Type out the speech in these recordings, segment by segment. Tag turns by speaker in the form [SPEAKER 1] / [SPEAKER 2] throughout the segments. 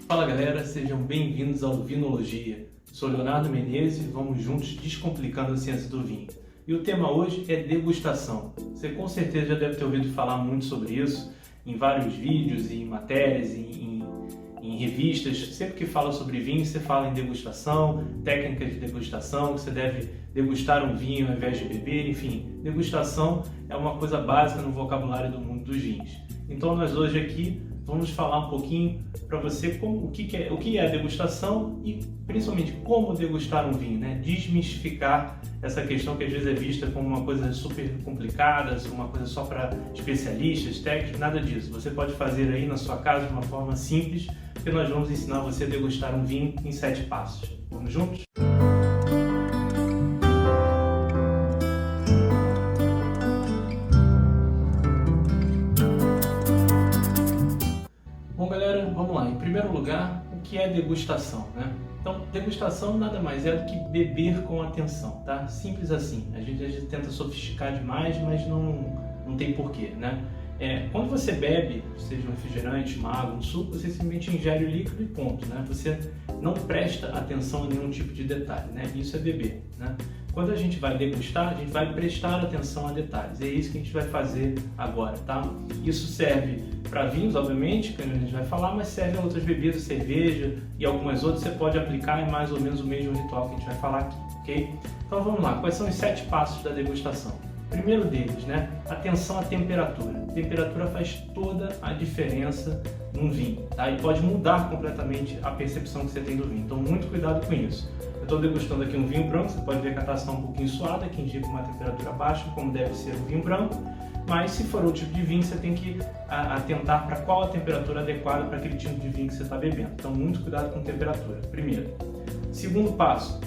[SPEAKER 1] Fala galera, sejam bem-vindos ao Vinologia. Sou Leonardo Menezes e vamos juntos descomplicando a ciência do vinho. E o tema hoje é degustação. Você com certeza já deve ter ouvido falar muito sobre isso em vários vídeos, em matérias, em revistas. Sempre que fala sobre vinho, você fala em degustação, técnicas de degustação, que você deve degustar um vinho ao invés de beber, enfim. Degustação é uma coisa básica no vocabulário do mundo dos vinhos. Então nós hoje aqui vamos falar um pouquinho para você o que é a degustação e principalmente como degustar um vinho, né? Desmistificar essa questão que às vezes é vista como uma coisa super complicada, uma coisa só para especialistas, técnicos, nada disso. Você pode fazer aí na sua casa de uma forma simples, porque nós vamos ensinar você a degustar um vinho em 7 passos. Vamos juntos? Bom galera, vamos lá. Em primeiro lugar, o que é degustação, né? Então, degustação nada mais é do que beber com atenção, tá? Simples assim. A gente tenta sofisticar demais, mas não tem porquê, né? Quando você bebe, seja um refrigerante, uma água, um suco, você simplesmente ingere o líquido e ponto, né? Você não presta atenção a nenhum tipo de detalhe, né? Isso é beber, né? Quando a gente vai degustar, a gente vai prestar atenção a detalhes. É isso que a gente vai fazer agora, tá? Isso serve para vinhos, obviamente, que a gente vai falar, mas serve a outras bebidas, cerveja e algumas outras. Você pode aplicar em mais ou menos o mesmo ritual que a gente vai falar aqui, ok? Então vamos lá, quais são os 7 passos da degustação? Primeiro deles, né? Atenção à temperatura. A temperatura faz toda a diferença num vinho, tá? E pode mudar completamente a percepção que você tem do vinho. Então, muito cuidado com isso. Eu estou degustando aqui um vinho branco, você pode ver que a taça está um pouquinho suada, que indica uma temperatura baixa, como deve ser o vinho branco. Mas se for outro tipo de vinho, você tem que atentar para qual a temperatura adequada para aquele tipo de vinho que você está bebendo. Então, muito cuidado com temperatura, primeiro. Segundo passo,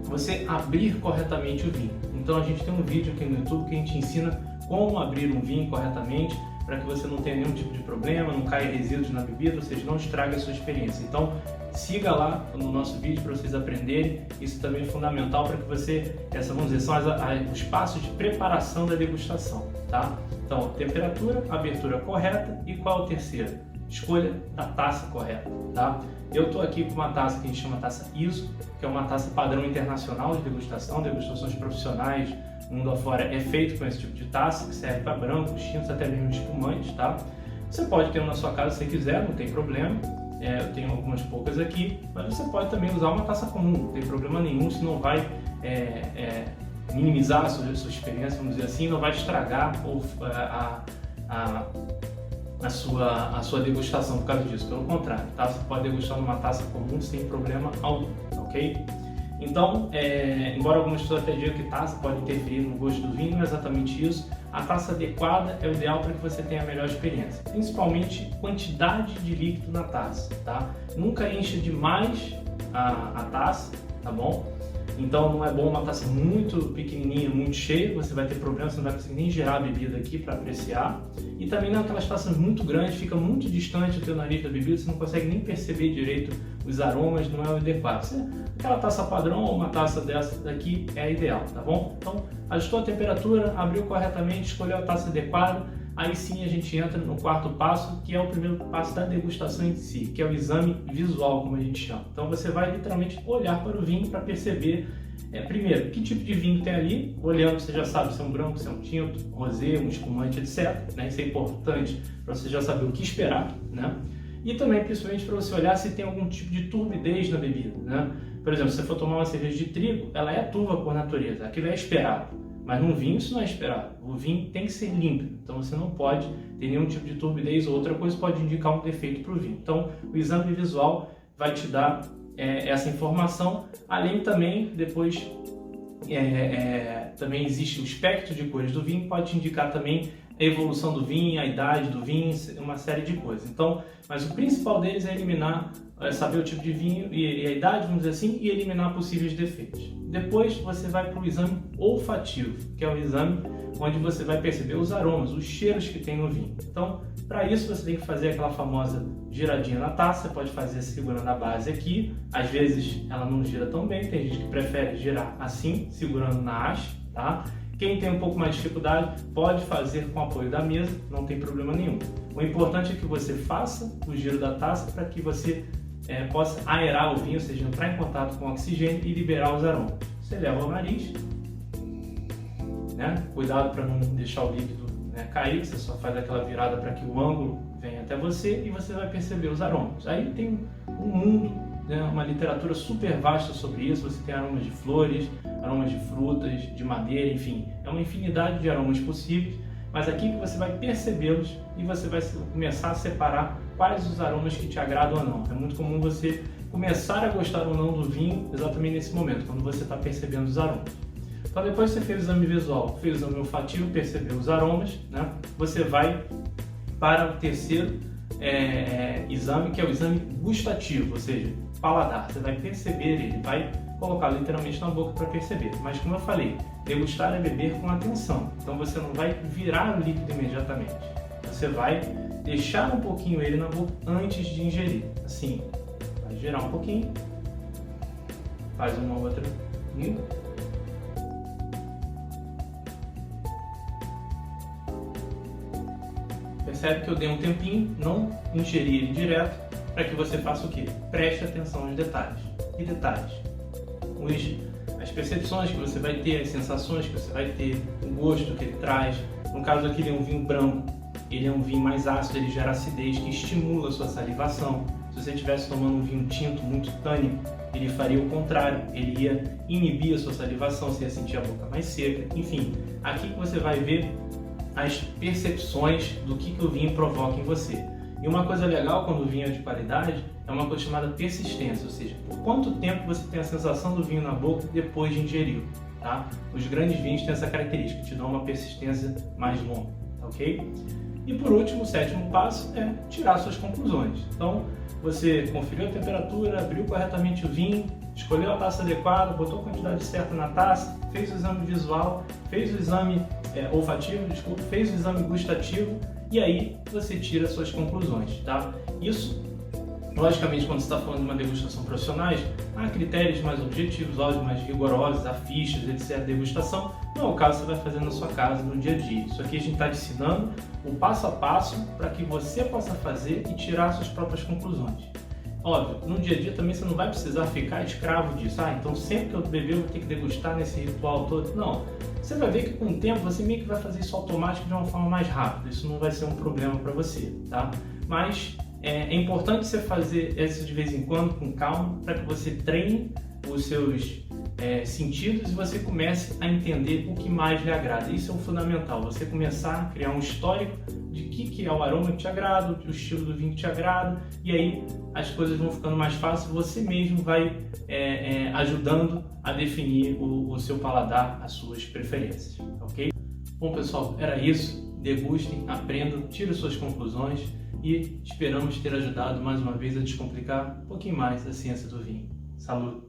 [SPEAKER 1] você abrir corretamente o vinho. Então a gente tem um vídeo aqui no YouTube que a gente ensina como abrir um vinho corretamente para que você não tenha nenhum tipo de problema, não caia resíduos na bebida, ou seja, não estrague a sua experiência. Então siga lá no nosso vídeo para vocês aprenderem, isso também é fundamental para que você, vamos dizer, são os passos de preparação da degustação, tá? Então, temperatura, abertura correta e qual o terceiro? Escolha da taça correta, tá? Eu estou aqui com uma taça que a gente chama taça ISO, que é uma taça padrão internacional de degustação, degustações profissionais, mundo afora é feito com esse tipo de taça, que serve para brancos, tintos, até mesmo espumantes, tá? Você pode ter uma na sua casa se quiser, não tem problema, eu tenho algumas poucas aqui, mas você pode também usar uma taça comum, não tem problema nenhum, se não vai minimizar a sua experiência, vamos dizer assim, não vai estragar a sua degustação por causa disso, pelo contrário, tá? Você pode degustar numa taça comum sem problema algum, ok? Então, embora algumas pessoas até digam que taça pode interferir no gosto do vinho, não é exatamente isso. A taça adequada é o ideal para que você tenha a melhor experiência, principalmente quantidade de líquido na taça, tá? Nunca enche demais a taça, tá bom? Então não é bom uma taça muito pequenininha, muito cheia, você vai ter problema, você não vai conseguir nem gerar a bebida aqui para apreciar. E também não aquelas taças muito grandes, fica muito distante do teu nariz da bebida, você não consegue nem perceber direito os aromas, não é o adequado. Aquela taça padrão ou uma taça dessa daqui é a ideal, tá bom? Então ajustou a temperatura, abriu corretamente, escolheu a taça adequada, aí sim a gente entra no quarto passo, que é o primeiro passo da degustação em si, que é o exame visual, como a gente chama. Então você vai literalmente olhar para o vinho para perceber, primeiro, que tipo de vinho tem ali. Olhando, você já sabe se é um branco, se é um tinto, um rosé, um espumante, etc. Né? Isso é importante para você já saber o que esperar, né? E também, principalmente, para você olhar se tem algum tipo de turbidez na bebida, né? Por exemplo, se você for tomar uma cerveja de trigo, ela é turva por natureza, aquilo é esperado. Mas num vinho isso não é esperado. O vinho tem que ser límpido, então você não pode ter nenhum tipo de turbidez ou outra coisa pode indicar um defeito para o vinho. Então o exame visual vai te dar essa informação, além também depois também existe o espectro de cores do vinho, pode te indicar também a evolução do vinho, a idade do vinho, uma série de coisas. Então, mas o principal deles é eliminar, saber o tipo de vinho e a idade, vamos dizer assim, e eliminar possíveis defeitos. Depois você vai para o exame olfativo, que é o exame onde você vai perceber os aromas, os cheiros que tem no vinho. Então, para isso você tem que fazer aquela famosa giradinha na taça, você pode fazer segurando a base aqui, às vezes ela não gira tão bem, tem gente que prefere girar assim, segurando na haste, tá? Quem tem um pouco mais de dificuldade pode fazer com o apoio da mesa, não tem problema nenhum. O importante é que você faça o giro da taça para que você possa aerar o vinho, ou seja, entrar em contato com o oxigênio e liberar os aromas. Você leva ao nariz, né? Cuidado para não deixar o líquido, né, cair, você só faz aquela virada para que o ângulo venha até você e você vai perceber os aromas. Aí tem um mundo, né, uma literatura super vasta sobre isso. Você tem aromas de flores, aromas de frutas, de madeira, enfim, é uma infinidade de aromas possíveis, mas aqui que você vai percebê-los e você vai começar a separar quais os aromas que te agradam ou não. É muito comum você começar a gostar ou não do vinho exatamente nesse momento, quando você está percebendo os aromas. Então depois que você fez o exame visual, fez o exame olfativo, percebeu os aromas, né, você vai para o terceiro exame, que é o exame gustativo, ou seja, paladar. Você vai perceber ele, vai colocar literalmente na boca para perceber. Mas como eu falei, degustar é beber com atenção. Então você não vai virar o líquido imediatamente. Você vai deixar um pouquinho ele na boca antes de ingerir. Assim, vai girar um pouquinho, faz uma outra. Percebe que eu dei um tempinho, não ingeri ele direto, para que você faça o quê? Preste atenção aos detalhes. Que detalhes? As percepções que você vai ter, as sensações que você vai ter, o gosto que ele traz. No caso aqui, ele é um vinho branco, ele é um vinho mais ácido, ele gera acidez, que estimula a sua salivação. Se você estivesse tomando um vinho tinto muito tânico, ele faria o contrário, ele ia inibir a sua salivação, você ia sentir a boca mais seca. Enfim, aqui que você vai ver as percepções do que o vinho provoca em você. E uma coisa legal quando o vinho é de qualidade é uma coisa chamada persistência, ou seja, por quanto tempo você tem a sensação do vinho na boca depois de ingeri-lo, tá? Os grandes vinhos têm essa característica, te dão uma persistência mais longa, tá ok? E por último, o sétimo passo é tirar suas conclusões. Então, você conferiu a temperatura, abriu corretamente o vinho, escolheu a taça adequada, botou a quantidade certa na taça, fez o exame visual, fez o exame olfativo, fez o exame gustativo e aí você tira suas conclusões, tá? Isso, logicamente, quando você está falando de uma degustação profissionais, há critérios mais objetivos, óbvio, mais rigorosos, há fichas, etc. Degustação, não é o caso que você vai fazer na sua casa, no dia a dia. Isso aqui a gente está te ensinando o passo a passo para que você possa fazer e tirar suas próprias conclusões. Óbvio, no dia a dia também você não vai precisar ficar escravo disso. Então sempre que eu beber eu vou ter que degustar nesse ritual todo. Não. Você vai ver que com o tempo você meio que vai fazer isso automático de uma forma mais rápida. Isso não vai ser um problema para você, tá? Mas é importante você fazer isso de vez em quando com calma para que você treine os seus sentidos e você comece a entender o que mais lhe agrada. Isso é o fundamental, você começar a criar um histórico de que é o aroma que te agrada, o estilo do vinho que te agrada, e aí as coisas vão ficando mais fáceis, você mesmo vai ajudando a definir o seu paladar, as suas preferências, ok? Bom pessoal, era isso, degustem, aprendam, tirem suas conclusões e esperamos ter ajudado mais uma vez a descomplicar um pouquinho mais a ciência do vinho. Saúde!